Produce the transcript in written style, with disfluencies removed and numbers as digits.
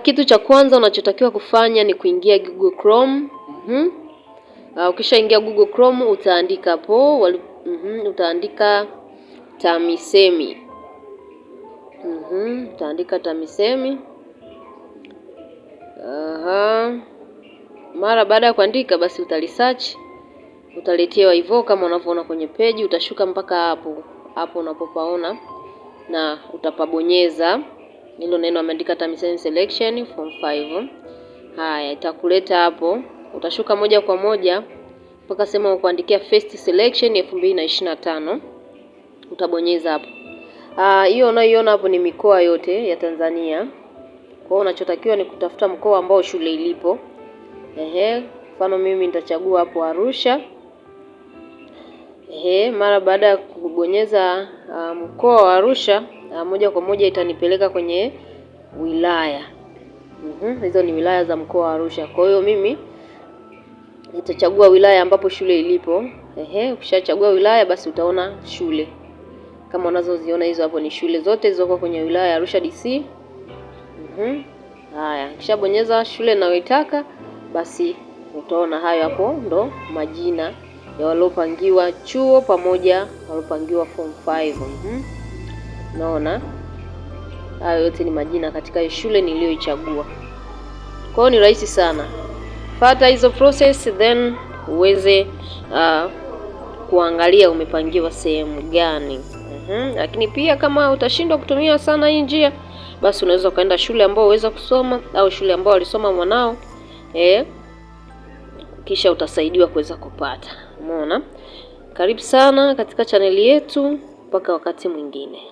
Kitu cha kwanza unachotakiwa kufanya ni kuingia Google Chrome. Ukishaingia Google Chrome utaandika hapo utaandika TAMISEMI. Utaandika TAMISEMI. Mara baada ya kuandika basi utalisearch, utaletewa hivyo kama unavyoona kwenye page. Utashuka mpaka hapo unapopaona na utapabonyeza hilo neno ameandika TAMISEMI selection form 5. Haya, itakuleta hapo. Utashuka moja kwa moja mpaka sema kuandikia first selection 2025. Utabonyeza hapo. Hiyo unayoiona hapo ni mikoa yote ya Tanzania. Kwa hiyo unachotakiwa ni kutafuta mkoa ambao shule ilipo. Mfano mimi nitachagua hapo Arusha. Mara baada ya kubonyeza mkoa wa Arusha, moja kwa moja itanipeleka kwenye wilaya. Hizo ni wilaya za mkoa wa Arusha. Kwa hiyo mimi nitachagua wilaya ambapo shule ilipo. Ukishachagua wilaya basi utaona shule. Kama unazoziona hizo hapo ni shule zote zilizoko kwenye wilaya ya Arusha DC. Haya, kishabonyeza shule ninayoitaka basi utaona hayo hapo ndo majina ya waliopangiwa chuo pamoja waliopangiwa form 5. Unaona? Hayo yote ni majina katika shule niliyoichagua. Kwa hiyo ni rahisi sana. Fuata hizo process then uweze kuangalia umepangiwa sehemu gani. Lakini pia kama utashindwa kutumia sana hii njia, basi unaweza kaenda shule ambayo uweza kusoma au shule ambayo alisoma mwanao. Kisha utasaidiwa kuweza kupata. Umeona? Karibu sana katika chaneli yetu, mpaka wakati mwingine.